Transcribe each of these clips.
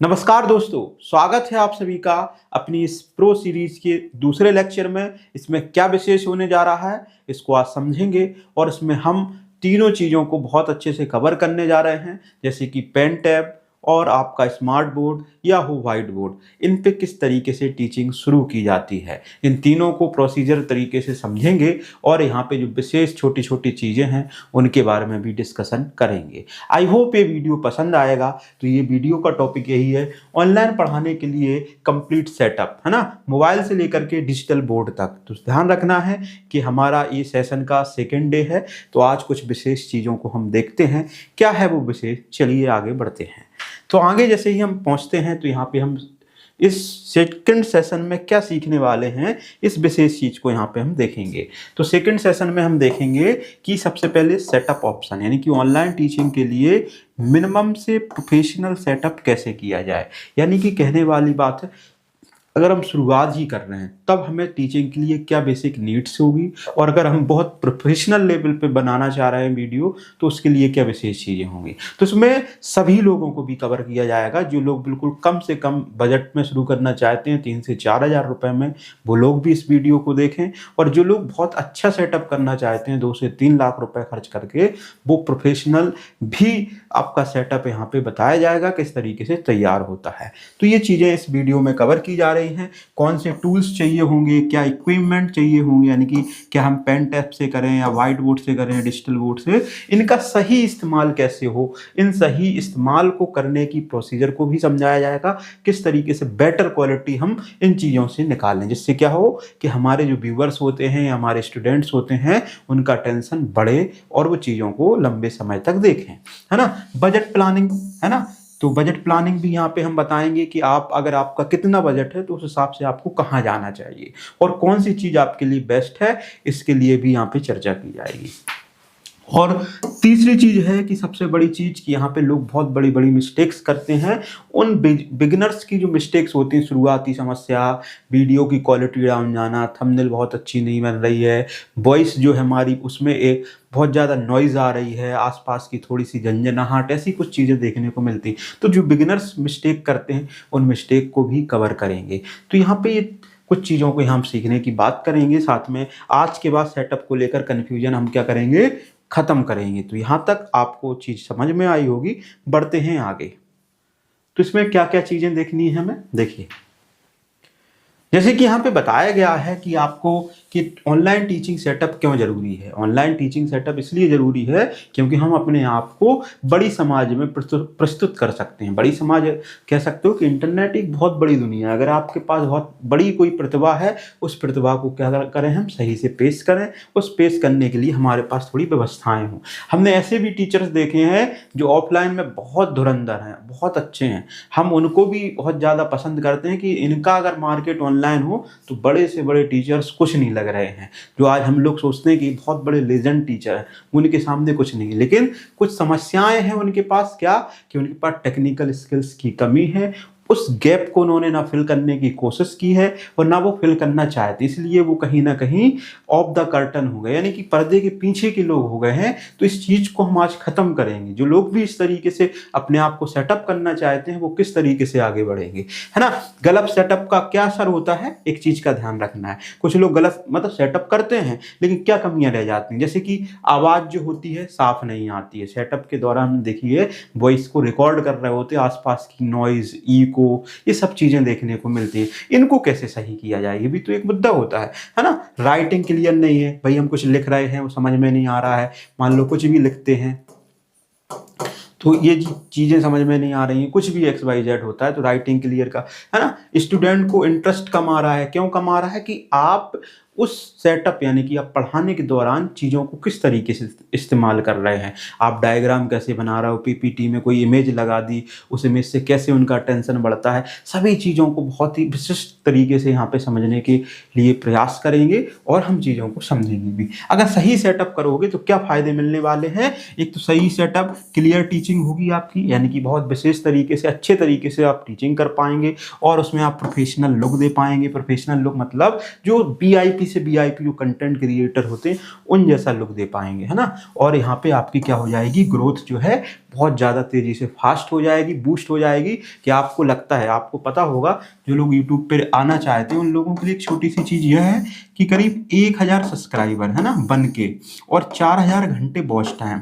नमस्कार दोस्तों, स्वागत है आप सभी का अपनी इस प्रो सीरीज के दूसरे लेक्चर में। इसमें क्या विशेष होने जा रहा है इसको आज समझेंगे और इसमें हम तीनों चीज़ों को बहुत अच्छे से कवर करने जा रहे हैं, जैसे कि पेन टैब और आपका स्मार्ट बोर्ड या हो वाइट बोर्ड। इन पे किस तरीके से टीचिंग शुरू की जाती है, इन तीनों को प्रोसीजर तरीके से समझेंगे और यहाँ पे जो विशेष छोटी छोटी चीज़ें हैं उनके बारे में भी डिस्कशन करेंगे। आई होप ये वीडियो पसंद आएगा। तो ये वीडियो का टॉपिक यही है, ऑनलाइन पढ़ाने के लिए कंप्लीट सेटअप, है ना, मोबाइल से लेकर के डिजिटल बोर्ड तक। तो ध्यान रखना है कि हमारा ये सेशन का सेकेंड डे है, तो आज कुछ विशेष चीज़ों को हम देखते हैं। क्या है वो विशेष, चलिए आगे बढ़ते हैं। तो आगे जैसे ही हम पहुंचते हैं तो यहाँ पे हम इस सेकंड सेशन में क्या सीखने वाले हैं, इस विशेष चीज को यहाँ पे हम देखेंगे। तो सेकंड सेशन में हम देखेंगे कि सबसे पहले सेटअप ऑप्शन, यानी कि ऑनलाइन टीचिंग के लिए मिनिमम से प्रोफेशनल सेटअप कैसे किया जाए। यानी कि कहने वाली बात है, अगर हम शुरुआत ही कर रहे हैं तब हमें टीचिंग के लिए क्या बेसिक नीड्स होगी, और अगर हम बहुत प्रोफेशनल लेवल पे बनाना चाह रहे हैं वीडियो तो उसके लिए क्या विशेष चीज़ें होंगी। तो इसमें सभी लोगों को भी कवर किया जाएगा। जो लोग बिल्कुल कम से कम बजट में शुरू करना चाहते हैं, 3 से 4 हज़ार रुपये में, वो लोग भी इस वीडियो को देखें। और जो लोग बहुत अच्छा सेटअप करना चाहते हैं 2 से 3 लाख रुपये खर्च करके, वो प्रोफेशनल भी आपका सेटअप यहाँ पे बताया जाएगा किस तरीके से तैयार होता है। तो ये चीज़ें इस वीडियो में कवर की जा रही हैं। कौन से टूल्स चाहिए होंगे, क्या इक्विपमेंट चाहिए होंगे, यानी कि क्या हम पेन टैब से करें या वाइट बोर्ड से करें या डिजिटल बोर्ड से, इनका सही इस्तेमाल कैसे हो, इन सही इस्तेमाल को करने की प्रोसीजर को भी समझाया जाएगा। किस तरीके से बेटर क्वालिटी हम इन चीज़ों से निकालें, जिससे क्या हो कि हमारे जो व्यूअर्स होते हैं या हमारे स्टूडेंट्स होते हैं उनका टेंशन बढ़े और वो चीज़ों को लंबे समय तक देखें, है ना। बजट प्लानिंग, है ना, तो बजट प्लानिंग भी यहाँ पे हम बताएंगे कि आप अगर आपका कितना बजट है तो उस हिसाब से आपको कहाँ जाना चाहिए और कौन सी चीज़ आपके लिए बेस्ट है, इसके लिए भी यहाँ पे चर्चा की जाएगी। और तीसरी चीज है कि सबसे बड़ी चीज कि यहाँ पे लोग बहुत बड़ी बड़ी मिस्टेक्स करते हैं। उन बिगिनर्स की जो मिस्टेक्स होती हैं, शुरुआती समस्या, वीडियो की क्वालिटी डाउन जाना, थंबनेल बहुत अच्छी नहीं बन रही है, वॉइस जो है हमारी उसमें एक बहुत ज़्यादा नॉइज़ आ रही है, आसपास की थोड़ी सी झंझनाहट, ऐसी कुछ चीज़ें देखने को मिलती हैं। तो जो बिगिनर्स मिस्टेक करते हैं उन मिस्टेक को भी कवर करेंगे। तो यहाँ पे कुछ चीज़ों को हम सीखने की बात करेंगे। साथ में आज के बाद सेटअप को लेकर कन्फ्यूजन हम क्या करेंगे, खत्म करेंगे। तो यहाँ तक आपको चीज़ समझ में आई होगी। बढ़ते हैं आगे। तो इसमें क्या क्या चीज़ें देखनी है हमें, देखिए जैसे कि यहाँ पे बताया गया है कि आपको कि ऑनलाइन टीचिंग सेटअप क्यों जरूरी है। ऑनलाइन टीचिंग सेटअप इसलिए जरूरी है क्योंकि हम अपने आप को बड़ी समाज में प्रस्तुत कर सकते हैं। बड़ी समाज कह सकते हो कि इंटरनेट एक बहुत बड़ी दुनिया है। अगर आपके पास बहुत बड़ी कोई प्रतिभा है, उस प्रतिभा को क्या करें, हम सही से पेश करें। उस पेश करने के लिए हमारे पास थोड़ी व्यवस्थाएं हों। हमने ऐसे भी टीचर्स देखे हैं जो ऑफलाइन में बहुत धुरंधर हैं, बहुत अच्छे हैं, हम उनको भी बहुत ज़्यादा पसंद करते हैं कि इनका अगर मार्केट ऑनलाइन हो तो बड़े से बड़े टीचर्स कुछ नहीं लग रहे हैं। जो आज हम लोग सोचते हैं कि बहुत बड़े लेजेंड टीचर हैं, उनके सामने कुछ नहीं, लेकिन कुछ समस्याएं हैं उनके पास। क्या कि उनके पास टेक्निकल स्किल्स की कमी है। उस गैप को उन्होंने ना फिल करने की कोशिश की है और ना वो फिल करना चाहते, इसलिए वो कहीं ना कहीं ऑफ द कर्टन हो गए, यानी कि पर्दे के पीछे के लोग हो गए हैं। तो इस चीज को हम आज खत्म करेंगे। जो लोग भी इस तरीके से अपने आप को सेटअप करना चाहते हैं वो किस तरीके से आगे बढ़ेंगे, है ना। गलत सेटअप का क्या असर होता है, एक चीज का ध्यान रखना है। कुछ लोग गलत मतलब सेटअप करते हैं लेकिन क्या कमियां रह जाती हैं, जैसे कि आवाज जो होती है साफ नहीं आती है। सेटअप के दौरान देखिए वॉइस को रिकॉर्ड कर रहे होते हैं, आसपास की नॉइज, ईको, ये सब चीजें देखने को मिलती है। इनको कैसे सही किया जाए, ये भी तो एक मुद्दा होता है ना। राइटिंग क्लियर नहीं है, भाई हम कुछ लिख रहे हैं वो समझ में नहीं आ रहा है, मान लो कुछ भी लिखते हैं तो ये चीजें समझ में नहीं आ रही हैं, कुछ भी XYZ होता है तो राइटिंग क्लियर का, है ना। स्टूडेंट को इंटरेस्ट कम आ रहा है, क्यों कम आ रहा है कि आप उस सेटअप यानी कि आप पढ़ाने के दौरान चीज़ों को किस तरीके से इस्तेमाल कर रहे हैं। आप डायग्राम कैसे बना रहे हो, PPT में कोई इमेज लगा दी, उस इमेज से कैसे उनका टेंशन बढ़ता है, सभी चीज़ों को बहुत ही विशिष्ट तरीके से यहाँ पे समझने के लिए प्रयास करेंगे और हम चीज़ों को समझेंगे भी। अगर सही सेटअप करोगे तो क्या फ़ायदे मिलने वाले हैं, एक तो सही सेटअप, क्लियर टीचिंग होगी आपकी, यानी कि बहुत विशेष तरीके से अच्छे तरीके से आप टीचिंग कर पाएंगे और उसमें आप प्रोफेशनल लुक दे पाएंगे। प्रोफेशनल लुक मतलब जो VIP छोटी से VIP जो कंटेंट क्रिएटर होते हैं उन जैसा लुक दे पाएंगे, है ना। और यहाँ पे आपकी क्या हो जाएगी, ग्रोथ जो है बहुत ज़्यादा तेज़ी से फास्ट हो जाएगी, बूस्ट हो जाएगी। कि आपको लगता है, आपको पता होगा, जो लोग यूट्यूब पे आना चाहते हैं उन लोगों के लिए एक छोटी सी चीज़ यह है कि करीब 1000 सब्सक्राइबर, है ना, बन के और 4000 घंटे वॉच टाइम,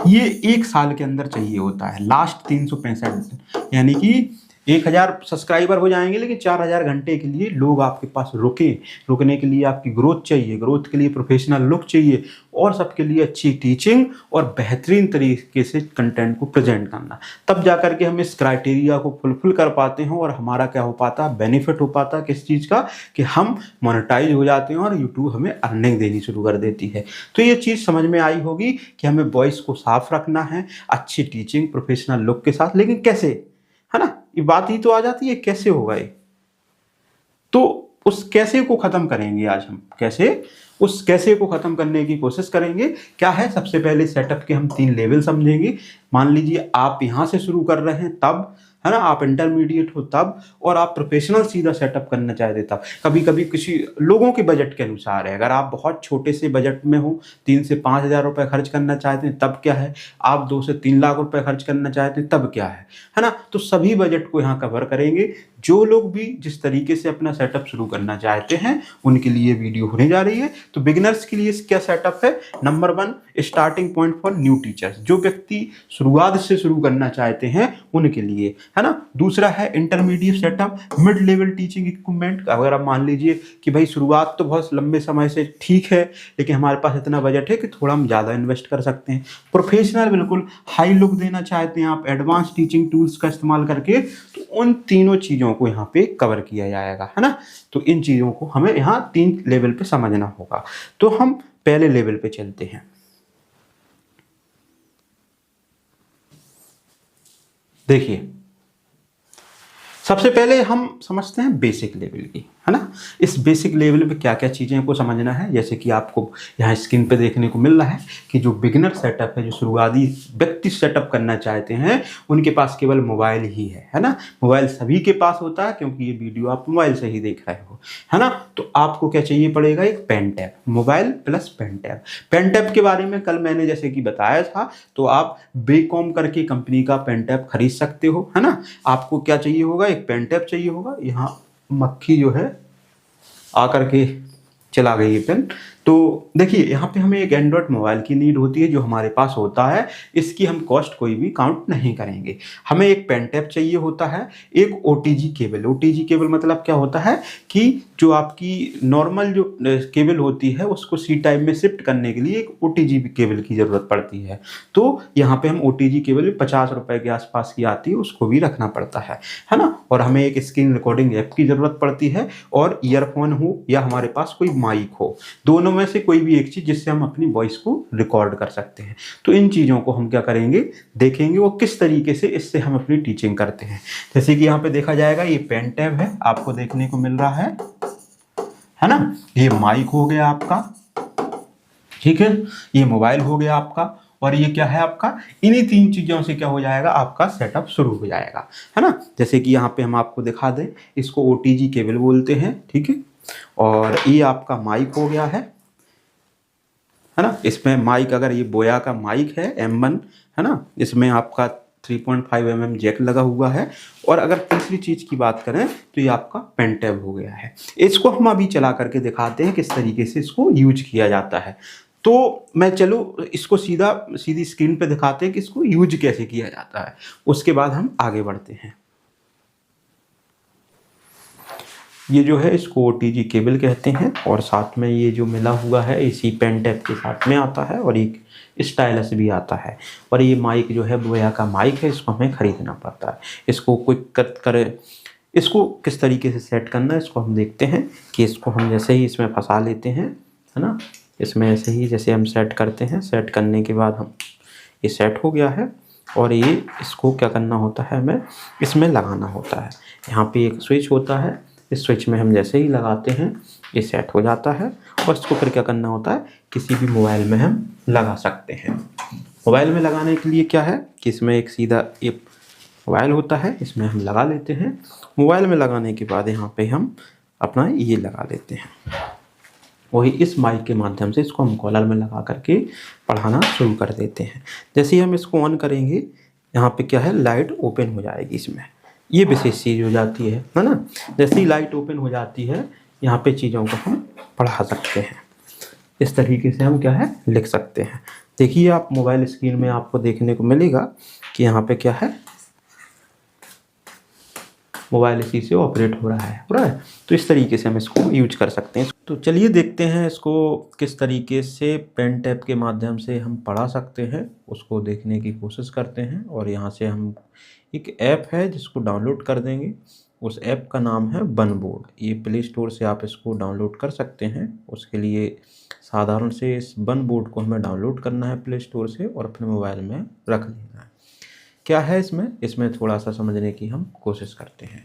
ये 1 साल के अंदर चाहिए होता है, लास्ट 365 दिन। यानी कि 1000 सब्सक्राइबर हो जाएंगे, लेकिन 4000 घंटे के लिए लोग आपके पास रुकने के लिए आपकी ग्रोथ चाहिए, ग्रोथ के लिए प्रोफेशनल लुक चाहिए, और सबके लिए अच्छी टीचिंग और बेहतरीन तरीके से कंटेंट को प्रेजेंट करना। तब जाकर के हम इस क्राइटेरिया को फुलफिल कर पाते हैं और हमारा क्या हो पाता है, बेनिफिट हो पाता है किस चीज़ का, कि हम मोनेटाइज हो जाते हैं और यूट्यूब हमें अर्निंग देनी शुरू कर देती है। तो ये चीज़ समझ में आई होगी कि हमें वॉइस को साफ रखना है, अच्छी टीचिंग प्रोफेशनल लुक के साथ। लेकिन कैसे, है ना, ये बात ही तो आ जाती है कैसे होगा ये। तो उस कैसे को खत्म करेंगे आज हम, कैसे, उस कैसे को खत्म करने की कोशिश करेंगे। क्या है, सबसे पहले सेटअप के हम 3 लेवल समझेंगे। मान लीजिए आप यहां से शुरू कर रहे हैं तब, है ना, आप इंटरमीडिएट हो तब, और आप प्रोफेशनल सीधा सेटअप करना चाहते तब। कभी कभी किसी लोगों के बजट के अनुसार है, अगर आप बहुत छोटे से बजट में हो, 3 से 5 हज़ार रुपये खर्च करना चाहते हैं तब क्या है, आप 2 से 3 लाख रुपए खर्च करना चाहते हैं तब क्या है ना। तो सभी बजट को यहाँ कवर करेंगे। जो लोग भी जिस तरीके से अपना सेटअप शुरू करना चाहते हैं उनके लिए वीडियो होने जा रही है। तो बिगिनर्स के लिए क्या सेटअप है, number 1 starting point for new teachers, जो व्यक्ति शुरुआत से शुरू करना चाहते हैं उनके लिए, है ना। दूसरा है intermediate setup, mid level teaching equipment. अगर आप मान लीजिए कि भाई शुरुआत तो बहुत लंबे समय से ठीक है, लेकिन हमारे पास इतना बजट है कि थोड़ा हम ज़्यादा इन्वेस्ट कर सकते हैं। प्रोफेशनल बिल्कुल हाई लुक देना चाहते हैं आप एडवांस टीचिंग टूल्स का इस्तेमाल करके, तो उन तीनों चीज़ों को यहाँ पे कवर किया जाएगा, है ना। तो इन चीज़ों को हमें यहाँ 3 लेवल पे समझना होगा। तो हम पहले लेवल पे चलते हैं। देखिए, सबसे पहले हम समझते हैं बेसिक लेवल की, है ना। इस बेसिक लेवल पे क्या क्या चीज़ें को समझना है, जैसे कि आपको यहाँ स्क्रीन पे देखने को मिल रहा है कि जो बिगिनर सेटअप है, जो शुरुआती व्यक्ति सेटअप करना चाहते हैं उनके पास केवल मोबाइल ही है ना। मोबाइल सभी के पास होता है क्योंकि ये वीडियो आप मोबाइल से ही देख रहे हो, है ना। तो आपको क्या चाहिए पड़ेगा, एक pen tab, mobile plus pen tab. Pen tab के बारे में कल मैंने जैसे कि बताया था, तो आप बेकॉम करके कंपनी का पेन टैब खरीद सकते हो, है ना। आपको क्या चाहिए होगा, एक पेन टैब चाहिए होगा। यहाँ मक्खी जो है आकर के चला गई है पेन। तो देखिए, यहाँ पे हमें एक एंड्रॉयड मोबाइल की नीड होती है जो हमारे पास होता है, इसकी हम कॉस्ट कोई भी काउंट नहीं करेंगे। हमें एक पेन टैब चाहिए होता है, एक OTG केबल। OTG केबल मतलब क्या होता है कि जो आपकी नॉर्मल जो केबल होती है उसको C टाइप में शिफ्ट करने के लिए एक OTG केबल की ज़रूरत पड़ती है। तो यहाँ पे हम OTG केबल 50 रुपए के आसपास की आती है, उसको भी रखना पड़ता है ना। और हमें एक स्क्रीन रिकॉर्डिंग ऐप की ज़रूरत पड़ती है, और ईयरफोन हो या हमारे पास कोई माइक हो, दोनों में से कोई भी एक चीज जिससे हम अपनी वॉइस को रिकॉर्ड कर सकते हैं। तो इन चीजों को हम क्या करेंगे, देखेंगे वो किस तरीके से इससे हम अपनी टीचिंग करते हैं। जैसे कि यहाँ पे देखा जाएगा, ये पेन टैब है, आपको देखने को मिल रहा है ना। ये माइक हो गया आपका, ठीक है, ये मोबाइल हो गया आपका, और ये क्या है आपका, इन्हीं 3 चीज़ों से क्या हो जाएगा, आपका सेटअप शुरू हो जाएगा, है ना। जैसे कि यहाँ पे हम आपको दिखा दें, इसको OTG केबल बोलते हैं, ठीक है। और ये आपका माइक हो गया है ना। इसमें माइक, अगर ये बोया का माइक है M1, है ना, इसमें आपका 3.5 mm जैक लगा हुआ है। और अगर तीसरी चीज़ की बात करें तो ये आपका पेन टैब हो गया है। इसको हम अभी चला करके दिखाते हैं किस तरीके से इसको यूज किया जाता है। तो मैं चलो इसको सीधी स्क्रीन पे दिखाते हैं कि इसको यूज कैसे किया जाता है, उसके बाद हम आगे बढ़ते हैं। ये जो है इसको OTG केबल कहते हैं, और साथ में ये जो मिला हुआ है इसी पेन टैब के साथ में आता है, और एक स्टाइलस भी आता है। और ये माइक जो है बोया का माइक है, इसको हमें खरीदना पड़ता है। इसको क्विक कट करे, इसको किस तरीके से सेट करना है इसको हम देखते हैं कि इसको हम जैसे ही इसमें फंसा लेते हैं, है ना, इसमें ऐसे ही जैसे हम सेट करते हैं, सेट करने के बाद हम ये सेट हो गया है। और ये इसको क्या करना होता है, हमें इसमें लगाना होता है। यहाँ पे एक स्विच होता है, इस स्विच में हम जैसे ही लगाते हैं ये सेट हो जाता है। और इसको फिर क्या करना होता है, किसी भी मोबाइल में हम लगा सकते हैं। मोबाइल में लगाने के लिए क्या है कि इसमें एक सीधा एक मोबाइल होता है, इसमें हम लगा लेते हैं। मोबाइल में लगाने के बाद यहाँ पे हम अपना ये लगा लेते हैं, वही इस माइक के माध्यम से इसको हम कॉलर में लगा करके पढ़ाना शुरू कर देते हैं। जैसे ही हम इसको ऑन करेंगे, यहाँ पे क्या है, लाइट ओपन हो जाएगी इसमें, ये विशेष चीज़ हो जाती है ना। जैसे ही लाइट ओपन हो जाती है, यहाँ पे चीज़ों को हम पढ़ा सकते हैं। इस तरीके से हम क्या है, लिख सकते हैं। देखिए आप मोबाइल स्क्रीन में आपको देखने को मिलेगा कि यहाँ पे क्या है, मोबाइल इसी से ऑपरेट हो रहा है। तो इस तरीके से हम इसको यूज कर सकते हैं। तो चलिए देखते हैं इसको किस तरीके से पेन टैब के माध्यम से हम पढ़ा सकते हैं, उसको देखने की कोशिश करते हैं। और यहाँ से हम एक ऐप है जिसको डाउनलोड कर देंगे, उस ऐप का नाम है वन बोर्ड। ये प्ले स्टोर से आप इसको डाउनलोड कर सकते हैं। उसके लिए साधारण से इस वन बोर्ड को हमें डाउनलोड करना है प्ले स्टोर से और अपने मोबाइल में रख लेना है। क्या है इसमें थोड़ा सा समझने की हम कोशिश करते हैं,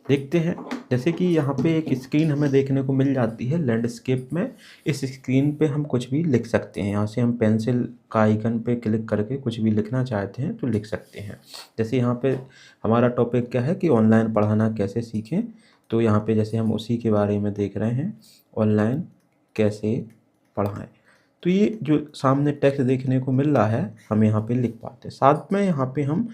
देखते हैं। जैसे कि यहाँ पे एक स्क्रीन हमें देखने को मिल जाती है लैंडस्केप में। इस स्क्रीन पे हम कुछ भी लिख सकते हैं। यहाँ से हम पेंसिल का आइकन पे क्लिक करके कुछ भी लिखना चाहते हैं तो लिख सकते हैं। जैसे यहाँ पे हमारा टॉपिक क्या है कि ऑनलाइन पढ़ाना कैसे सीखें, तो यहाँ पे जैसे हम उसी के बारे में देख रहे हैं, ऑनलाइन कैसे पढ़ाएं। तो ये जो सामने टेक्स्ट देखने को मिल रहा है, हम यहाँ पे लिख पाते हैं। साथ में यहाँ पे हम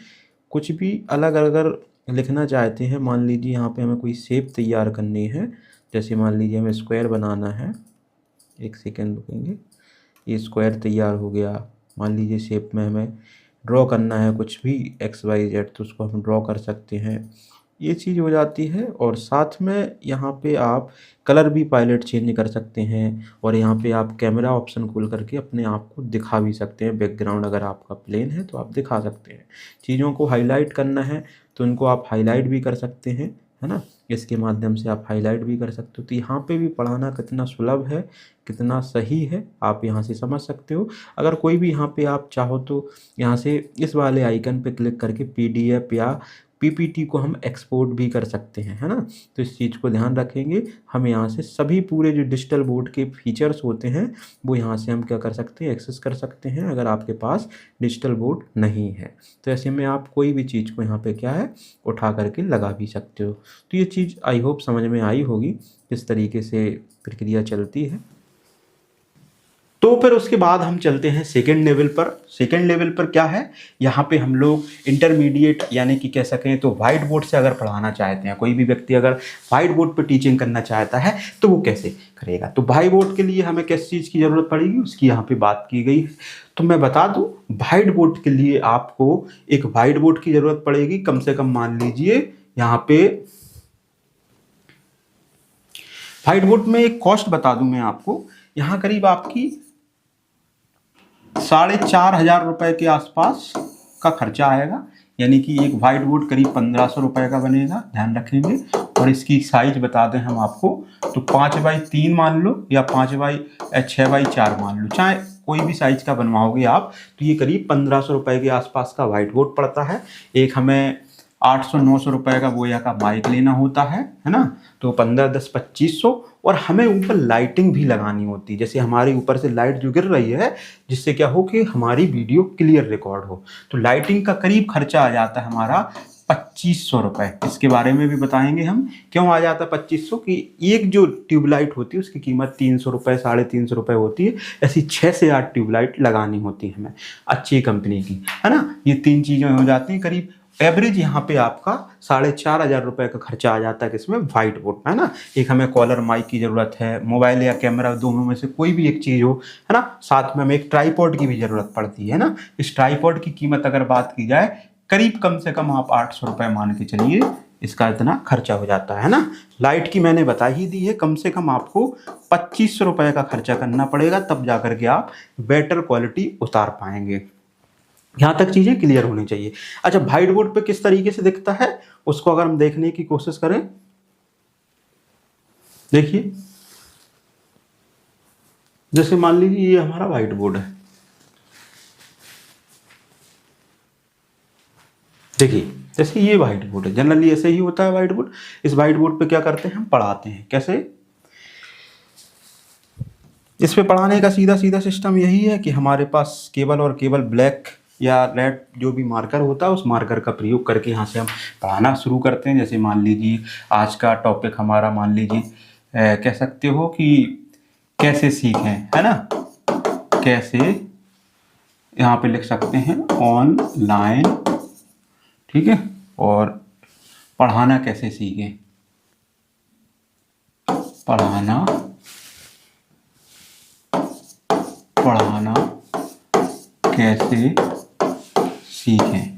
कुछ भी अलग अगर लिखना चाहते हैं, मान लीजिए यहाँ पे हमें कोई शेप तैयार करनी है, जैसे मान लीजिए हमें स्क्वायर बनाना है, एक सेकेंड रुकेंगे, ये स्क्वायर तैयार हो गया। मान लीजिए शेप में हमें ड्रॉ करना है कुछ भी XYZ, तो उसको हम ड्रॉ कर सकते हैं, ये चीज़ हो जाती है। और साथ में यहाँ पे आप कलर भी पायलट चेंज कर सकते हैं, और यहाँ पे आप कैमरा ऑप्शन खोल करके अपने आप को दिखा भी सकते हैं। बैकग्राउंड अगर आपका प्लेन है तो आप दिखा सकते हैं। चीज़ों को हाईलाइट करना है तो इनको आप हाईलाइट भी कर सकते हैं, है ना। इसके माध्यम से आप हाईलाइट भी कर सकते हो। तो यहाँ पे भी पढ़ाना कितना सुलभ है, कितना सही है, आप यहाँ से समझ सकते हो। अगर कोई भी यहाँ पे आप चाहो तो यहाँ से इस वाले आइकन पे क्लिक करके PDF या PPT को हम एक्सपोर्ट भी कर सकते हैं, है ना। तो इस चीज़ को ध्यान रखेंगे। हम यहाँ से सभी पूरे जो डिजिटल बोर्ड के फीचर्स होते हैं वो यहाँ से हम क्या कर सकते हैं, एक्सेस कर सकते हैं, अगर आपके पास डिजिटल बोर्ड नहीं है। तो ऐसे में आप कोई भी चीज़ को यहाँ पे क्या है, उठा करके लगा भी सकते हो। तो ये चीज़ आई होप समझ में आई होगी किस तरीके से प्रक्रिया चलती है। तो फिर उसके बाद हम चलते हैं सेकेंड लेवल पर। सेकेंड लेवल पर क्या है, यहाँ पे हम लोग इंटरमीडिएट यानी कि कह सकें तो वाइट बोर्ड से अगर पढ़ाना चाहते हैं, कोई भी व्यक्ति अगर वाइट बोर्ड पर टीचिंग करना चाहता है तो वो कैसे करेगा। तो वाइट बोर्ड के लिए हमें किस चीज़ की ज़रूरत पड़ेगी, उसकी यहाँ पे बात की गई है। तो मैं बता दूँ, वाइट बोर्ड के लिए आपको एक वाइट बोर्ड की ज़रूरत पड़ेगी। कम से कम मान लीजिए यहाँ पे वाइट बोर्ड में एक कॉस्ट बता दूं मैं आपको, यहाँ करीब आपकी 4,500 रुपये के आसपास का खर्चा आएगा। यानी कि एक वाइट बोर्ड करीब 1,500 रुपये का बनेगा, ध्यान रखेंगे। और इसकी साइज बता दें हम आपको, तो 5x3 मान लो या 6x4 मान लो, चाहे कोई भी साइज का बनवाओगे आप, तो ये करीब 1,500 रुपये के आसपास का वाइट बोर्ड पड़ता है। एक हमें 800-900 रुपये का बोया का माइक लेना होता है ना। तो 15-10-2500। और हमें ऊपर लाइटिंग भी लगानी होती है, जैसे हमारे ऊपर से लाइट जो गिर रही है, जिससे क्या हो कि हमारी वीडियो क्लियर रिकॉर्ड हो। तो लाइटिंग का करीब खर्चा आ जाता है हमारा 2500 रुपये। इसके बारे में भी बताएंगे हम क्यों आ जाता है 2500, कि एक जो ट्यूबलाइट होती है उसकी कीमत 300 रुपये 350 रुपये होती है। ऐसी 6 से 8 ट्यूबलाइट लगानी होती है हमें अच्छी कंपनी की, है ना। ये 3 चीज़ें हो जाती हैं। करीब एवरेज यहाँ पे आपका 4,500 रुपये का खर्चा आ जाता है किसमें, वाइट बोर्ड, है ना। एक हमें कॉलर माइक की ज़रूरत है, मोबाइल या कैमरा दोनों में से कोई भी एक चीज़ हो, है ना। साथ में हमें एक ट्राईपॉड की भी ज़रूरत पड़ती है ना। इस ट्राईपॉड की कीमत अगर बात की जाए, करीब कम से कम आप 800 रुपये मान के चलिए, इसका इतना खर्चा हो जाता है ना। लाइट की मैंने बता ही दी है, कम से कम आपको 2500 रुपये का खर्चा करना पड़ेगा, तब जा करके आप बेटर क्वालिटी उतार पाएंगे। यहाँ तक चीज़ें क्लियर होनी चाहिए। अच्छा, वाइट बोर्ड पे किस तरीके से दिखता है उसको अगर हम देखने की कोशिश करें, देखिए जैसे मान लीजिए ये हमारा वाइट बोर्ड है, देखिए जैसे ये वाइट बोर्ड है, जनरली ऐसे ही होता है वाइट बोर्ड। इस वाइट बोर्ड पे क्या करते हैं, हम पढ़ाते हैं। कैसे, इस पे पढ़ाने का सीधा सीधा सिस्टम यही है कि हमारे पास केबल और केबल ब्लैक या रेड जो भी मार्कर होता है उस मार्कर का प्रयोग करके यहाँ से हम पढ़ाना शुरू करते हैं। जैसे मान लीजिए आज का टॉपिक हमारा, मान लीजिए कह सकते हो कि कैसे सीखें, है ना, कैसे यहाँ पे लिख सकते हैं ऑनलाइन, ठीक है, और पढ़ाना कैसे सीखें, पढ़ाना कैसे सीखें,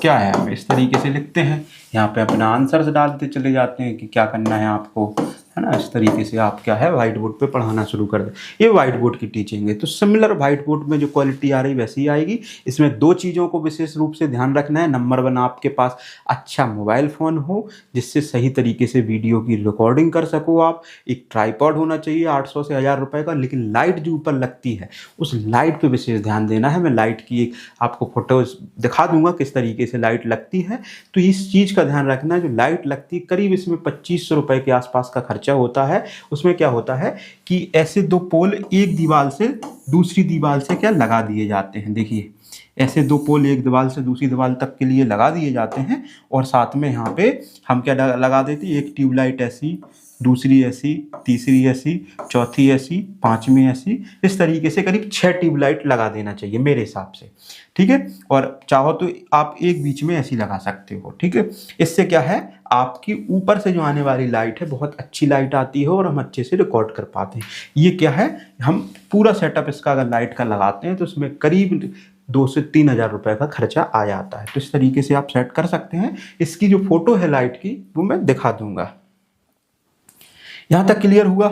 क्या है, हम इस तरीके से लिखते हैं। यहाँ पे अपना आंसर्स डालते चले जाते हैं कि क्या करना है आपको, है ना। इस तरीके से आप क्या है व्हाइट बोर्ड पे पढ़ाना शुरू कर दें। ये व्हाइट बोर्ड की टीचिंग है। तो सिमिलर व्हाइट बोर्ड में जो क्वालिटी आ रही वैसी ही आएगी। इसमें दो चीज़ों को विशेष रूप से ध्यान रखना है। नंबर 1, आपके पास अच्छा मोबाइल फ़ोन हो जिससे सही तरीके से वीडियो की रिकॉर्डिंग कर सको आप। एक ट्राईपॉड होना चाहिए 800 से 1000 रुपये का। लेकिन लाइट जो ऊपर लगती है उस लाइट पर विशेष ध्यान देना है। मैं लाइट की एक आपको फोटोज दिखा दूंगा किस तरीके से लाइट लगती है। तो इस चीज़ का ध्यान रखना है। जो लाइट लगती है करीब इसमें 2500 रुपये के आसपास का खर्चा होता है। उसमें क्या होता है कि ऐसे 2 पोल एक दीवार से दूसरी दीवार से क्या लगा दिए जाते हैं। देखिए ऐसे 2 पोल एक दीवार से दूसरी दीवार तक के लिए लगा दिए जाते हैं। और साथ में यहाँ पे हम क्या लगा देते हैं, एक ट्यूबलाइट ऐसी, दूसरी ऐसी, तीसरी ऐसी, चौथी ऐसी, पांचवी ऐसी, इस तरीके से करीब 6 ट्यूबलाइट लगा देना चाहिए मेरे हिसाब से, ठीक है। और चाहो तो आप एक बीच में ऐसी लगा सकते हो, ठीक है। इससे क्या है, आपकी ऊपर से जो आने वाली लाइट है बहुत अच्छी लाइट आती है और हम अच्छे से रिकॉर्ड कर पाते हैं। ये क्या है, हम पूरा सेटअप इसका अगर लाइट का लगाते हैं तो उसमें करीब 2 से 3 हज़ार रुपये का खर्चा आ जाता है। तो इस तरीके से आप सेट कर सकते हैं। इसकी जो फोटो है लाइट की वो मैं दिखा दूंगा। यहाँ तक क्लियर हुआ?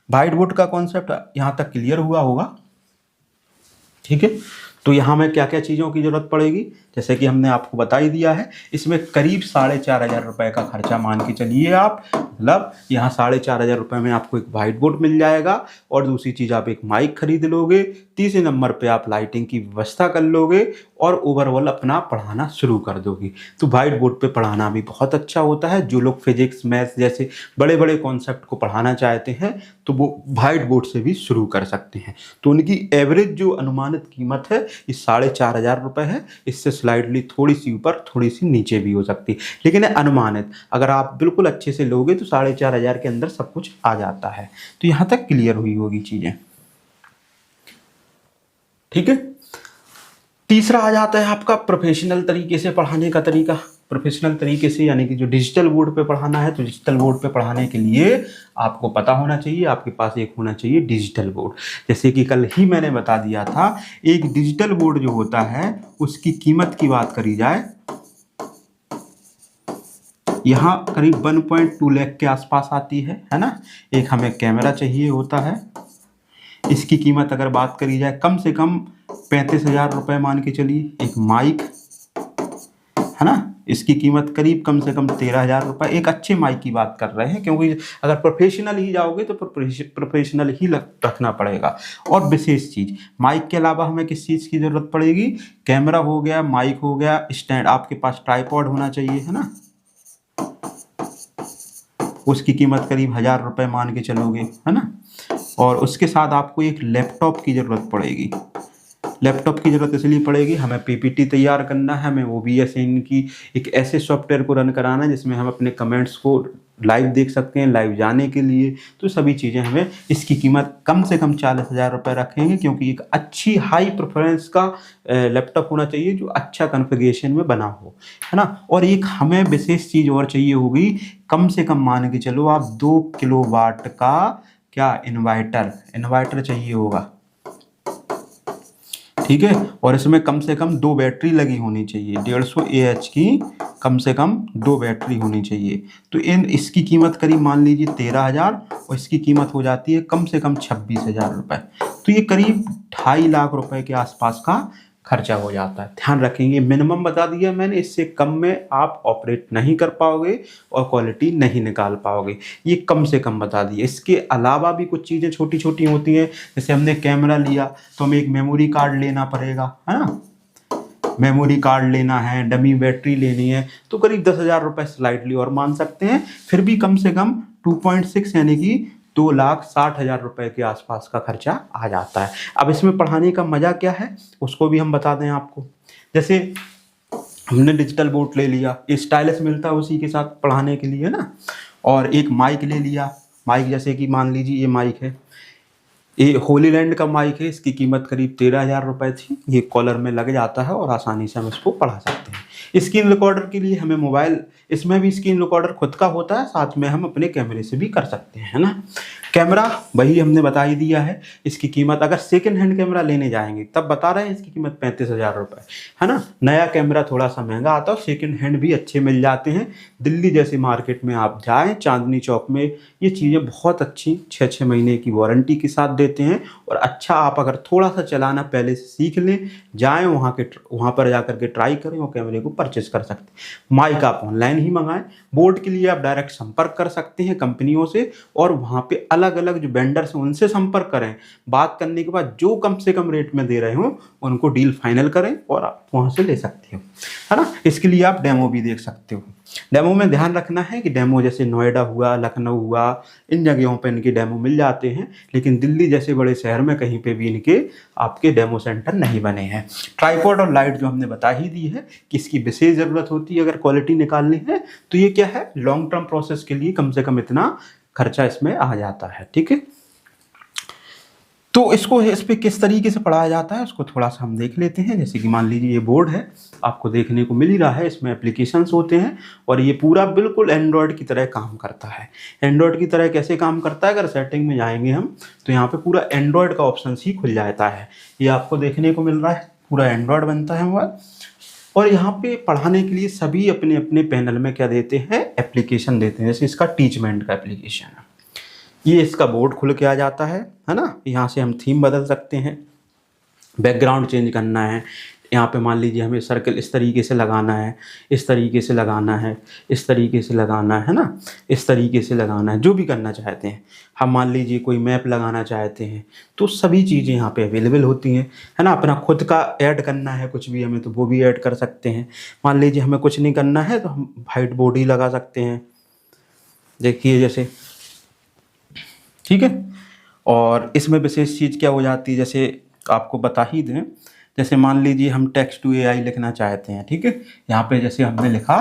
व्हाइट बोर्ड का कॉन्सेप्ट यहाँ तक क्लियर हुआ होगा, ठीक है। तो यहाँ में क्या क्या चीज़ों की ज़रूरत पड़ेगी, जैसे कि हमने आपको बता ही दिया है। इसमें करीब 4500 रुपये का खर्चा मान के चलिए आप। मतलब यहाँ 4500 रुपये में आपको एक व्हाइट बोर्ड मिल जाएगा और दूसरी चीज़ आप एक माइक खरीद लोगे। तीसरे नंबर पे आप लाइटिंग की व्यवस्था कर लोगे और ओवरऑल अपना पढ़ाना शुरू कर दोगे। तो व्हाइट बोर्ड पे पढ़ाना भी बहुत अच्छा होता है। जो लोग फिजिक्स, मैथ्स जैसे बड़े बड़े कॉन्सेप्ट को पढ़ाना चाहते हैं तो वो व्हाइट बोर्ड से भी शुरू कर सकते हैं। तो उनकी एवरेज जो अनुमानित कीमत है ये 4500 रुपये है। इससे स्लाइडली थोड़ी सी ऊपर थोड़ी सी नीचे भी हो सकती है, लेकिन अनुमानित। अगर आप बिल्कुल अच्छे से लोगे तो 4500 के अंदर सब कुछ आ जाता है। तो यहाँ तक क्लियर हुई होगी चीज़ें, ठीक है। तीसरा आ जाता है आपका प्रोफेशनल तरीके से पढ़ाने का तरीका। प्रोफेशनल तरीके से यानी कि जो डिजिटल बोर्ड पे पढ़ाना है, तो डिजिटल बोर्ड पे पढ़ाने के लिए आपको पता होना चाहिए, आपके पास एक होना चाहिए डिजिटल बोर्ड। जैसे कि कल ही मैंने बता दिया था, एक डिजिटल बोर्ड जो होता है उसकी कीमत की बात करी जाए, यहाँ करीब 1.2 लाख के आसपास आती है ना। एक हमें कैमरा चाहिए होता है, इसकी कीमत अगर बात करी जाए कम से कम 35,000 रुपये मान के चलिए। एक माइक है ना, इसकी कीमत करीब कम से कम 13,000 रुपये। एक अच्छे माइक की बात कर रहे हैं, क्योंकि अगर प्रोफेशनल ही जाओगे तो प्रोफेशनल ही रखना पड़ेगा। और विशेष चीज़, माइक के अलावा हमें किस चीज़ की ज़रूरत पड़ेगी, कैमरा हो गया, माइक हो गया, स्टैंड, आपके पास ट्राईपॉड होना चाहिए, है ना। उसकी कीमत करीब 1000 रुपये मान के चलोगे, है ना। और उसके साथ आपको एक लैपटॉप की ज़रूरत पड़ेगी। लैपटॉप की ज़रूरत इसलिए पड़ेगी, हमें पीपीटी तैयार करना है, हमें OBS इनकी एक ऐसे सॉफ्टवेयर को रन कराना है जिसमें हम अपने कमेंट्स को लाइव देख सकते हैं, लाइव जाने के लिए। तो सभी चीज़ें हमें, इसकी कीमत कम से कम 40,000 रुपये रखेंगे, क्योंकि एक अच्छी हाई परफॉर्मेंस का लैपटॉप होना चाहिए जो अच्छा कॉन्फ़िगरेशन में बना हो, है ना। और एक हमें विशेष चीज़ और चाहिए होगी, कम से कम मान के चलो आप 2 किलोवाट का क्या इन्वर्टर चाहिए होगा, ठीक है। और इसमें कम से कम 2 बैटरी लगी होनी चाहिए, 150 AH की कम से कम 2 बैटरी होनी चाहिए। तो इसकी कीमत करीब मान लीजिए 13,000 और इसकी कीमत हो जाती है कम से कम 26,000 रुपये। तो ये करीब 2.5 लाख रुपए के आसपास का खर्चा हो जाता है। ध्यान रखेंगे, मिनिमम बता दिया मैंने, इससे कम में आप ऑपरेट नहीं कर पाओगे और क्वालिटी नहीं निकाल पाओगे। ये कम से कम बता दिए। इसके अलावा भी कुछ चीज़ें छोटी छोटी होती हैं। जैसे हमने कैमरा लिया तो हमें एक मेमोरी कार्ड लेना पड़ेगा, है ना। मेमोरी कार्ड लेना है, डमी बैटरी लेनी है, तो करीब 10,000 रुपये स्लाइडली और मान सकते हैं। फिर भी कम से कम 2.6 यानी कि 2,60,000 रुपए के आसपास का खर्चा आ जाता है। अब इसमें पढ़ाने का मज़ा क्या है उसको भी हम बता दें आपको। जैसे हमने डिजिटल बोर्ड ले लिया, स्टाइलस मिलता है उसी के साथ पढ़ाने के लिए ना, और एक माइक ले लिया। माइक जैसे कि मान लीजिए ये माइक है, ये होलीलैंड का माइक है, इसकी कीमत करीब 13,000 रुपये थी। ये कॉलर में लग जाता है और आसानी से हम इसको पढ़ा सकते हैं। स्क्रीन रिकॉर्डर के लिए हमें मोबाइल, इसमें भी स्क्रीन रिकॉर्डर खुद का होता है, साथ में हम अपने कैमरे से भी कर सकते हैं, है ना। कैमरा वही हमने बता ही दिया है। इसकी कीमत अगर सेकेंड हैंड कैमरा लेने जाएंगे तब बता रहे हैं इसकी कीमत 35,000 रुपये, है ना। नया कैमरा थोड़ा सा महंगा आता है, सेकेंड हैंड भी अच्छे मिल जाते हैं। दिल्ली जैसे मार्केट में आप जाएँ, चांदनी चौक में ये चीज़ें बहुत अच्छी 6-6 महीने की वारंटी के साथ देते हैं। और अच्छा, आप अगर थोड़ा सा चलाना पहले से सीख लें, जाएँ वहाँ पर जा कर के ट्राई करें और कैमरे को परचेस कर सकते हैं। माइक आप ऑनलाइन ही मंगाएं। बोर्ड के लिए आप डायरेक्ट संपर्क कर सकते हैं कंपनियों से, और वहाँ पे अलग अलग जो वेंडर्स हैं उनसे संपर्क करें। बात करने के बाद जो कम से कम रेट में दे रहे हो उनको डील फाइनल करें और आप वहाँ से ले सकते हो, है ना। इसके लिए आप डेमो भी देख सकते हो। डेमो में ध्यान रखना है कि डेमो जैसे नोएडा हुआ, लखनऊ हुआ, इन जगहों पे इनके डेमो मिल जाते हैं, लेकिन दिल्ली जैसे बड़े शहर में कहीं पे भी इनके आपके डेमो सेंटर नहीं बने हैं। ट्राइपॉड और लाइट जो हमने बता ही दी है कि इसकी विशेष ज़रूरत होती है अगर क्वालिटी निकालनी है, तो ये क्या है, लॉन्ग टर्म प्रोसेस के लिए कम से कम इतना खर्चा इसमें आ जाता है, ठीक है। तो इसको इस पर किस तरीके से पढ़ाया जाता है उसको थोड़ा सा हम देख लेते हैं। जैसे कि मान लीजिए ये बोर्ड है, आपको देखने को मिल ही रहा है, इसमें एप्लीकेशंस होते हैं और ये पूरा बिल्कुल एंड्रॉयड की तरह काम करता है। एंड्रॉयड की तरह कैसे काम करता है, अगर सेटिंग में जाएंगे हम तो यहाँ पे पूरा एंड्रॉयड का ऑप्शन ही खुल जाता है। ये आपको देखने को मिल रहा है, पूरा एंड्रॉयड बनता है मोबाइल। और यहाँ पे पढ़ाने के लिए सभी अपने अपने पैनल में क्या देते हैं, एप्लीकेशन देते हैं। जैसे इसका टीचमेंट का एप्लीकेशन है, ये इसका बोर्ड खुल के आ जाता है ना। यहाँ से हम थीम बदल सकते हैं, बैकग्राउंड चेंज करना है। यहाँ पे मान लीजिए हमें सर्कल इस तरीके से लगाना है, इस तरीके से लगाना है, इस तरीके से लगाना है ना, इस तरीके से लगाना है, जो भी करना चाहते हैं। हम मान लीजिए कोई मैप लगाना चाहते हैं तो सभी चीज़ें यहाँ पे अवेलेबल होती हैं, है ना। अपना खुद का ऐड करना है कुछ भी हमें तो वो भी ऐड कर सकते हैं। मान लीजिए हमें कुछ नहीं करना है तो हम वाइट बोर्ड ही लगा सकते हैं, देखिए जैसे, ठीक है। और इसमें विशेष चीज़ क्या हो जाती है, जैसे आपको बता ही दें, जैसे मान लीजिए हम टेक्स्ट टू एआई लिखना चाहते हैं, ठीक है। यहाँ पे जैसे हमने लिखा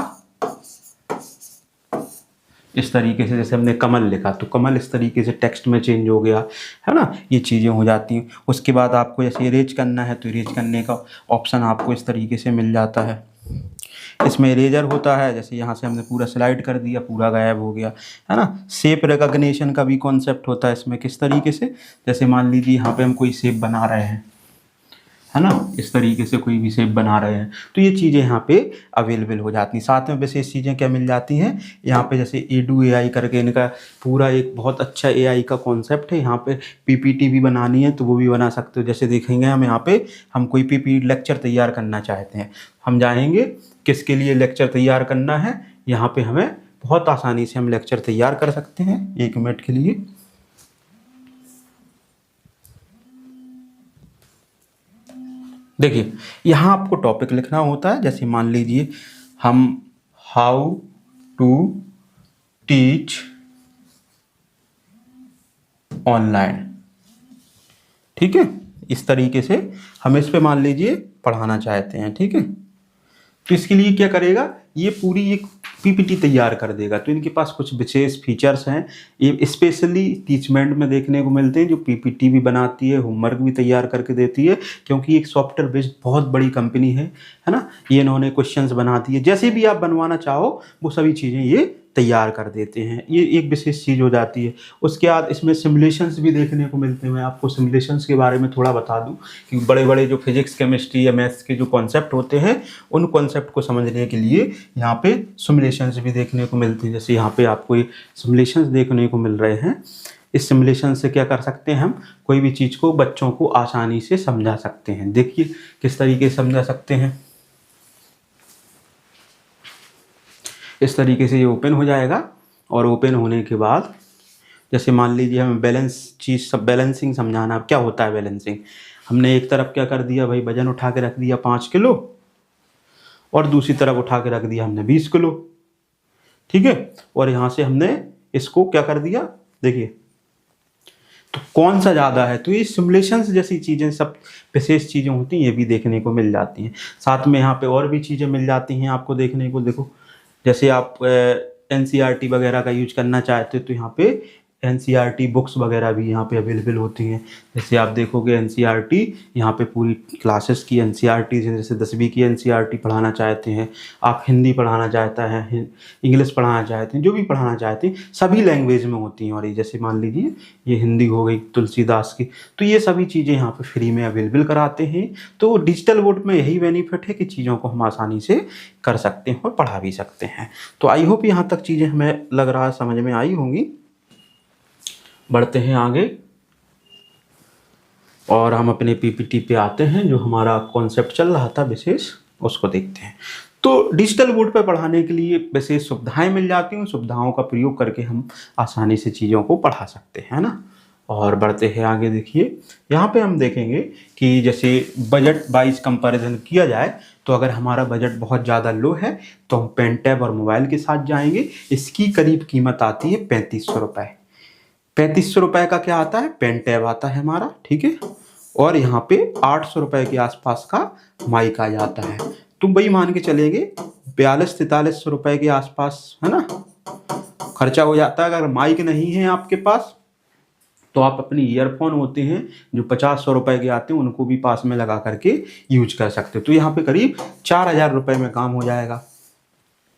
इस तरीके से, जैसे हमने कमल लिखा तो कमल इस तरीके से टेक्स्ट में चेंज हो गया, है ना। ये चीज़ें हो जाती हैं। उसके बाद आपको जैसे इरेज करना है तो इरेज करने का ऑप्शन आपको इस तरीके से मिल जाता है। इसमें इरेजर होता है, जैसे यहाँ से हमने पूरा स्लाइड कर दिया, पूरा गायब हो गया, है ना। शेप रिकॉग्निशन का भी कॉन्सेप्ट होता है इसमें, किस तरीके से, जैसे मान लीजिए यहाँ पे हम कोई शेप बना रहे हैं, है ना, इस तरीके से कोई भी शेप बना रहे हैं तो ये चीज़ें यहाँ पे अवेलेबल हो जाती हैं। साथ में विशेष चीज़ें क्या मिल जाती हैं यहाँ पे, जैसे एडू एआई करके इनका पूरा एक बहुत अच्छा एआई का कॉन्सेप्ट है। यहाँ पे पीपीटी भी बनानी है तो वो भी बना सकते हो। जैसे देखेंगे हम यहाँ पे, हम कोई पीपीटी लेक्चर तैयार करना चाहते हैं, हम जाएंगे किसके लिए लेक्चर तैयार करना है, यहाँ पे हमें बहुत आसानी से हम लेक्चर तैयार कर सकते हैं 1 मिनट के लिए। देखिए यहाँ आपको टॉपिक लिखना होता है, जैसे मान लीजिए हम हाउ टू टीच ऑनलाइन, ठीक है। इस तरीके से हम इस पे मान लीजिए पढ़ाना चाहते हैं, ठीक है। तो इसके लिए क्या करेगा, ये पूरी एक पीपीटी तैयार कर देगा। तो इनके पास कुछ विशेष फीचर्स हैं, ये स्पेशली टीचमेंट में देखने को मिलते हैं, जो पीपीटी भी बनाती है, होमवर्क भी तैयार करके देती है, क्योंकि एक सॉफ्टवेयर बेस्ड बहुत बड़ी कंपनी है ना। ये इन्होंने क्वेश्चंस बना दिए, जैसे भी आप बनवाना चाहो वो सभी चीज़ें ये तैयार कर देते हैं। ये एक विशेष चीज़ हो जाती है। उसके बाद इसमें सिमुलेशंस भी देखने को मिलते हैं। मैं आपको सिमुलेशंस के बारे में थोड़ा बता दूं कि बड़े बड़े जो फिजिक्स, केमिस्ट्री या मैथ्स के जो कॉन्सेप्ट होते हैं उन कॉन्सेप्ट को समझने के लिए यहाँ पे सिमुलेशंस भी देखने को मिलती है। जैसे यहाँ पे आपको ये सिमुलेशंस देखने को मिल रहे हैं। इस सिमुलेशन से क्या कर सकते हैं, हम कोई भी चीज़ को बच्चों को आसानी से समझा सकते हैं। देखिए किस तरीके से समझा सकते हैं। इस तरीके से ये ओपन हो जाएगा और ओपन होने के बाद जैसे मान लीजिए हमें बैलेंसिंग समझाना। क्या होता है बैलेंसिंग, हमने एक तरफ क्या कर दिया भाई, वजन उठा के रख दिया 5 किलो और दूसरी तरफ उठा के रख दिया हमने 20 किलो, ठीक है। और यहाँ से हमने इसको क्या कर दिया, देखिए तो कौन सा ज़्यादा है, तो ये सिमुलेशंस जैसी चीज़ें सब विशेष चीज़ें होती हैं, ये भी देखने को मिल जाती हैं। साथ में यहाँ पे और भी चीज़ें मिल जाती हैं आपको देखने को। देखो जैसे आप NCERT वगैरह का यूज करना चाहते हो तो यहाँ पे NCERT बुक्स वगैरह भी यहाँ पे अवेलेबल होती हैं। जैसे आप देखोगे NCERT यहाँ पे पूरी क्लासेस की NCERT है, जैसे 10वीं की NCERT पढ़ाना चाहते हैं आप, हिंदी पढ़ाना चाहता है, इंग्लिश पढ़ाना चाहते हैं, जो भी पढ़ाना चाहते हैं सभी लैंग्वेज में होती हैं। और ये जैसे मान लीजिए ये हिंदी हो गई तुलसीदास की, तो ये सभी चीज़ें यहाँ पे फ्री में अवेलेबल कराते हैं। तो डिजिटल बोर्ड में यही बेनिफिट है कि चीज़ों को हम आसानी से कर सकते हैं और पढ़ा भी सकते हैं। तो आई होप यहाँ तक चीज़ें हमें लग रहा है समझ में आई होंगी। बढ़ते हैं आगे और हम अपने PPT पे आते हैं, जो हमारा कॉन्सेप्ट चल रहा था विशेष, उसको देखते हैं। तो डिजिटल बोर्ड पर पढ़ाने के लिए विशेष सुविधाएं मिल जाती हैं, उन सुविधाओं का प्रयोग करके हम आसानी से चीज़ों को पढ़ा सकते हैं ना। और बढ़ते हैं आगे, देखिए यहाँ पे हम देखेंगे कि जैसे बजट वाइज कंपैरिजन किया जाए तो अगर हमारा बजट बहुत ज़्यादा लो है तो हम पेन टैब और मोबाइल के साथ जाएंगे। इसकी करीब कीमत आती है 3500 रुपये। 3500 रुपये का क्या आता है, पेन टैब आता है हमारा, ठीक है। और यहाँ पे 800 रुपये के आसपास का माइक आ जाता है। तुम वही मान के चलेंगे 4200-4300 रुपये के आसपास, है ना, खर्चा हो जाता है। अगर माइक नहीं है आपके पास तो आप अपने ईयरफोन होते हैं जो 50-100 रुपये के आते हैं, उनको भी पास में लगा करके यूज कर सकते हो। तो यहाँ पे करीब 4000 रुपये में काम हो जाएगा।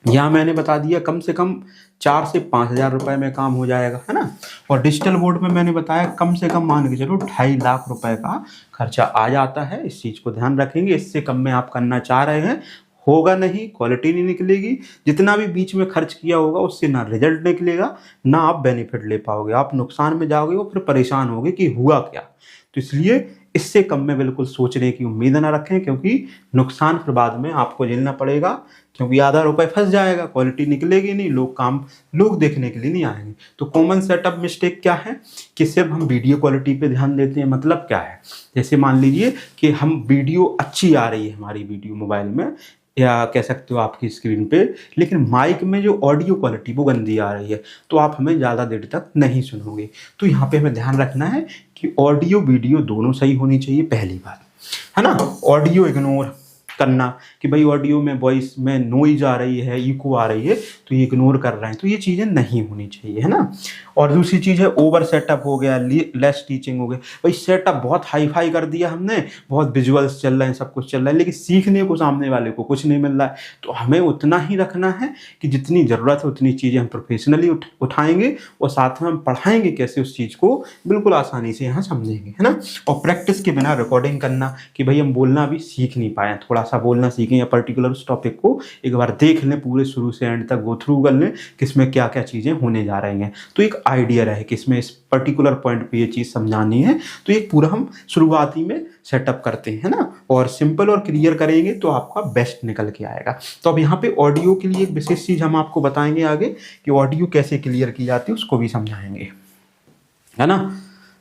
यहाँ मैंने बता दिया कम से कम 4 से 5000 रुपये में काम हो जाएगा, है ना। और डिजिटल बोर्ड में मैंने बताया कम से कम मान के चलो 2.5 लाख रुपए का खर्चा आ जाता है। इस चीज़ को ध्यान रखेंगे। इससे कम में आप करना चाह रहे हैं, होगा नहीं, क्वालिटी नहीं निकलेगी। जितना भी बीच में खर्च किया होगा उससे ना रिजल्ट निकलेगा, ना आप बेनिफिट ले पाओगे, आप नुकसान में जाओगे और फिर परेशान होगे कि हुआ क्या। तो इसलिए इससे कम में बिल्कुल सोचने की उम्मीद ना रखें, क्योंकि नुकसान फिर बाद में आपको झेलना पड़ेगा, क्योंकि आधा रुपये फंस जाएगा, क्वालिटी निकलेगी नहीं, लोग देखने के लिए नहीं आएंगे। तो कॉमन सेटअप मिस्टेक क्या है कि सिर्फ हम वीडियो क्वालिटी पे ध्यान देते हैं। मतलब क्या है, जैसे मान लीजिए कि हम वीडियो अच्छी आ रही है, हमारी वीडियो मोबाइल में या कह सकते हो आपकी स्क्रीन पे, लेकिन माइक में जो ऑडियो क्वालिटी वो गंदी आ रही है, तो आप हमें ज़्यादा देर तक नहीं सुनोगे। तो यहाँ पे हमें ध्यान रखना है कि ऑडियो वीडियो दोनों सही होनी चाहिए, पहली बात, है ना। ऑडियो इग्नोर करना कि भाई ऑडियो में वॉइस में नॉइज आ रही है, इको आ रही है, तो ये इग्नोर कर रहे हैं, तो ये चीज़ें नहीं होनी चाहिए, है ना। और दूसरी चीज़ है ओवर सेटअप हो गया, लेस टीचिंग हो गया। भाई सेटअप बहुत हाई फाई कर दिया हमने, बहुत विजुअल्स चल रहे हैं, सब कुछ चल रहा है, लेकिन सीखने को सामने वाले को कुछ नहीं मिल रहा है। तो हमें उतना ही रखना है कि जितनी ज़रूरत है उतनी चीज़ें हम प्रोफेशनली उठाएंगे और साथ में हम पढ़ाएंगे कैसे उस चीज़ को बिल्कुल आसानी से यहाँ समझेंगे, है ना। और प्रैक्टिस के बिना रिकॉर्डिंग करना कि भाई हम बोलना भी सीख नहीं पाए, थोड़ा सा बोलना सीखें या पर्टिकुलर उस टॉपिक को एक बार देख लें, पूरे शुरू से एंड तक गो थ्रू कर लें कि इसमें क्या क्या चीज़ें होने जा रही हैं, तो एक आइडिया रहे कि इसमें इस पर्टिकुलर पॉइंट पे ये चीज़ समझानी है। तो एक पूरा हम शुरुआती में सेटअप करते हैं ना, और सिंपल और क्लियर करेंगे तो आपका बेस्ट निकल के आएगा। तो अब यहाँ पे ऑडियो के लिए एक विशेष चीज़ हम आपको बताएंगे आगे कि ऑडियो कैसे क्लियर की जाती है, उसको भी समझाएंगे, है ना।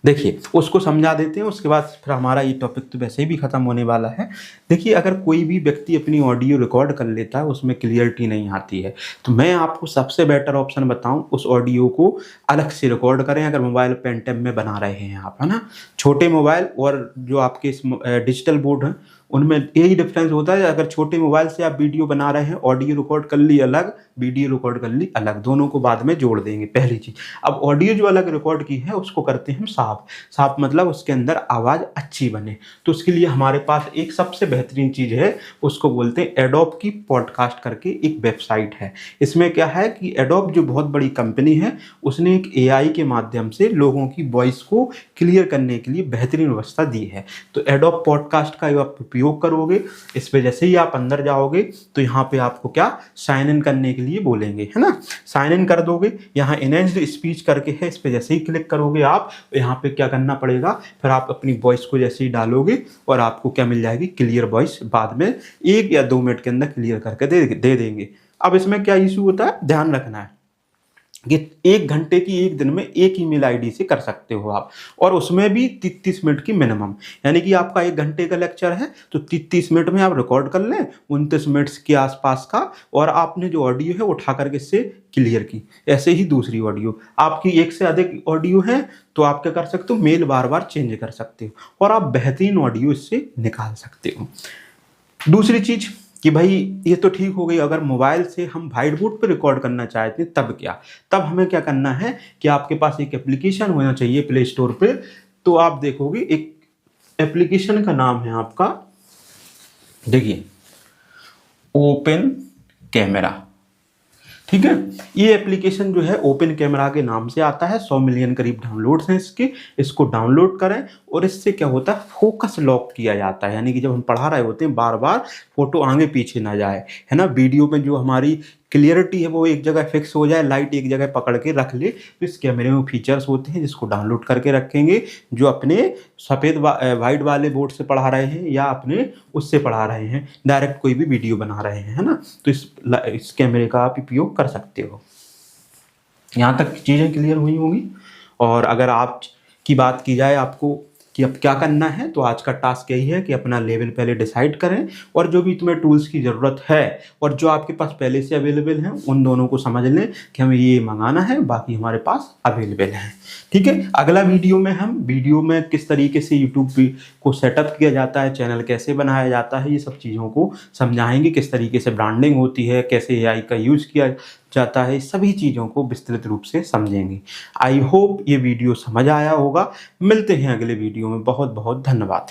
देखिए उसको समझा देते हैं, उसके बाद फिर हमारा ये टॉपिक तो वैसे ही भी ख़त्म होने वाला है। देखिए अगर कोई भी व्यक्ति अपनी ऑडियो रिकॉर्ड कर लेता है, उसमें क्लियरिटी नहीं आती है, तो मैं आपको सबसे बेटर ऑप्शन बताऊं, उस ऑडियो को अलग से रिकॉर्ड करें। अगर मोबाइल पेन टैब में बना रहे हैं आप, है ना, छोटे मोबाइल और जो आपके डिजिटल बोर्ड हैं उनमें यही डिफरेंस होता है। अगर छोटे मोबाइल से आप वीडियो बना रहे हैं, ऑडियो रिकॉर्ड कर ली अलग, वीडियो रिकॉर्ड कर ली अलग, दोनों को बाद में जोड़ देंगे, पहली चीज़। अब ऑडियो जो अलग रिकॉर्ड की है उसको करते हैं हम साफ मतलब उसके अंदर आवाज़ अच्छी बने। तो उसके लिए हमारे पास एक सबसे बेहतरीन चीज़ है, उसको बोलते हैं एडोब की पॉडकास्ट करके एक वेबसाइट है। इसमें क्या है कि एडोब जो बहुत बड़ी कंपनी है, उसने एक AI के माध्यम से लोगों की वॉइस को क्लियर करने के लिए बेहतरीन व्यवस्था दी है। तो एडोब पॉडकास्ट का आप उपयोग करोगे, इस पे जैसे ही आप अंदर जाओगे तो यहाँ पे आपको क्या साइन इन करने के लिए बोलेंगे, है ना। साइन इन कर दोगे, यहाँ इनहेंस्ड स्पीच करके है, इस पे जैसे ही क्लिक करोगे आप, यहाँ पे क्या करना पड़ेगा, फिर आप अपनी वॉइस को जैसे ही डालोगे और आपको क्या मिल जाएगी, क्लियर वॉइस। बाद में 1 या 2 मिनट के अंदर क्लियर करके दे देंगे। अब इसमें क्या इशू होता है, ध्यान रखना है। कि 1 घंटे की एक दिन में एक ईमेल आईडी से कर सकते हो आप, और उसमें भी 30 मिनट की मिनिमम। यानी कि आपका 1 घंटे का लेक्चर है तो 30 मिनट में आप रिकॉर्ड कर लें 29 मिनट्स के आसपास का, और आपने जो ऑडियो है उठा करके इससे क्लियर की। ऐसे ही दूसरी ऑडियो, आपकी एक से अधिक ऑडियो है तो आप क्या कर सकते हो, मेल बार बार चेंज कर सकते हो और आप बेहतरीन ऑडियो इससे निकाल सकते हो। दूसरी चीज कि भाई ये तो ठीक हो गई, अगर मोबाइल से हम व्हाइट बोर्ड पर रिकॉर्ड करना चाहते हैं तब क्या, तब हमें क्या करना है कि आपके पास एक एप्लीकेशन होना चाहिए प्ले स्टोर पे। तो आप देखोगे एक एप्लीकेशन का नाम है आपका, देखिए, ओपन कैमरा। ठीक है, ये एप्लीकेशन जो है ओपन कैमरा के नाम से आता है, 100 मिलियन करीब डाउनलोड्स हैं इसके। इसको डाउनलोड करें और इससे क्या होता है, फोकस लॉक किया जाता है, यानी कि जब हम पढ़ा रहे होते हैं बार बार फोटो आगे पीछे ना जाए, है ना। वीडियो में जो हमारी क्लियरिटी है वो एक जगह फिक्स हो जाए, लाइट एक जगह पकड़ के रख ले। तो इस कैमरे में फीचर्स होते हैं जिसको डाउनलोड करके रखेंगे, जो अपने सफ़ेद वाइट वाले बोर्ड से पढ़ा रहे हैं या अपने उससे पढ़ा रहे हैं, डायरेक्ट कोई भी वीडियो बना रहे हैं, है ना, तो इस कैमरे का आप उपयोग कर सकते हो। यहाँ तक चीज़ें क्लियर हुई होंगी। और अगर आप की बात की जाए आपको कि अब क्या करना है, तो आज का टास्क यही है कि अपना लेवल पहले डिसाइड करें, और जो भी तुम्हें टूल्स की ज़रूरत है और जो आपके पास पहले से अवेलेबल हैं उन दोनों को समझ लें कि हमें ये मंगाना है, बाकी हमारे पास अवेलेबल हैं। ठीक है, अगला वीडियो में हम वीडियो में किस तरीके से यूट्यूब को सेटअप किया जाता है, चैनल कैसे बनाया जाता है, ये सब चीज़ों को समझाएंगे, किस तरीके से ब्रांडिंग होती है, कैसे एआई का यूज़ किया जाता है, सभी चीज़ों को विस्तृत रूप से समझेंगे। आई होप ये वीडियो समझ आया होगा। मिलते हैं अगले वीडियो में, बहुत बहुत धन्यवाद।